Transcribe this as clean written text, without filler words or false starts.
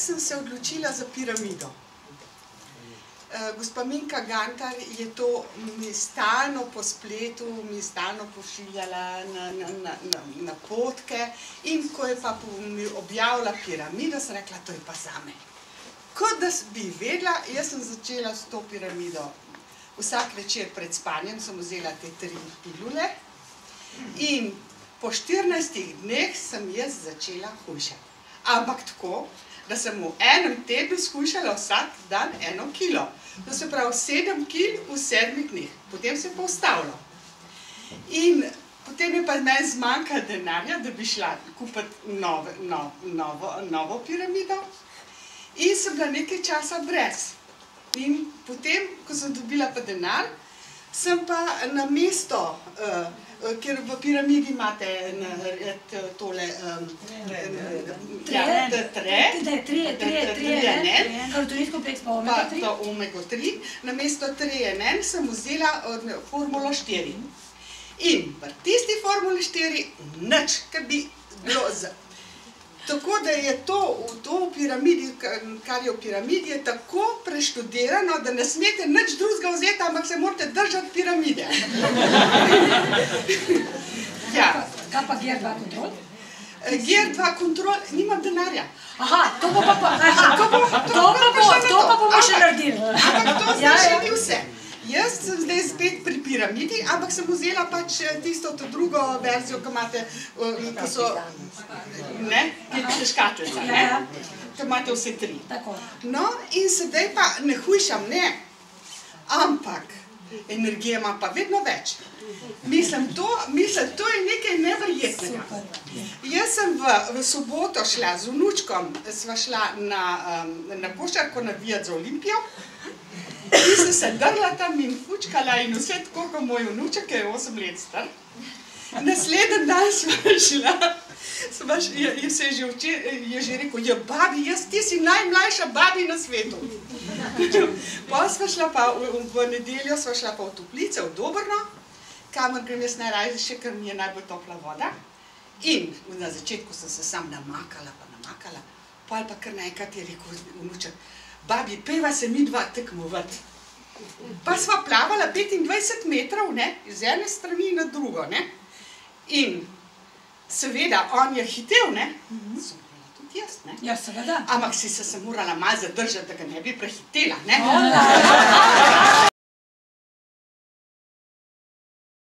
jaz sem se odločila za piramido. Gospa Minka Gantar je to mi stalno po spletu, mi stalno pošiljala na potke in ko je pa mi objavila piramido, sem rekla, to je pa zame. Kot da bi vedela, jaz sem začela s to piramido. Vsak večer pred spanjem sem vzela te 3 pilule in po 14 dneh sem jaz začela hujšati. Ampak tako, da sem v enem tednu skušala vsak dan 1 kilo. To se pravi 7 kil v 7 dneh. Potem se je pa ustavilo. In potem je pa meni zmanjkalo denarja, da bi šla kupiti novo piramido. In sem bila nekaj časa brez. In potem, ko sem dobila pa denar, sem pa na mesto, ker v piramidi imate tole omega-3, na mesto 3-1 sem vzela formulo 4. In v tisti formuli 4 nič, kar bi bilo za. Tako da je to v piramidi, kar je v piramidi, je tako preštudirano, da ne smete nič drugega vzeti, ampak se morate držati piramide. Kaj pa GR2 kontrol? GR2 kontrol, nimam denarja. Aha, to pa bomo še naredili. Ampak to zdaj še ni vse. Jaz sem zdaj spet pri piramidi, ampak sem vzela pač tisto drugo verzijo, ki imate, ki so, ne, ki škatlica, ne, ki imate vse 3. No, in sedaj pa ne hujšam, ne, ampak energije imam pa vedno več. Mislim, to je nekaj neverjetnega. Jaz sem v soboto šla z vnučkom, sva šla na košarko navijati za Olimpijo. In sem se drla tam in fučkala in vse tako, kot moj vnuček, ki je 8 let star. Naslednji dan sva šla, je že rekel, ja, babi, ti si najmlajša babi na svetu. Pa sva šla pa, v nedeljo sva šla pa v Toplice, v Dobrno, kamor grem jaz najraje še, ker mi je najbolj topla voda. In na začetku sem se sam namakala, pol pa kar naenkrat je rekel vnuček, babi, pejva se mi 2 tekmovati. Pa sva plavala 25 metrov, ne, iz ene strani na drugo, ne. In seveda, on je hitel, ne, sem morala tudi jaz, ne. Ja, seveda. Ampak si se morala malo zadržati, da ga ne bi prehitela, ne.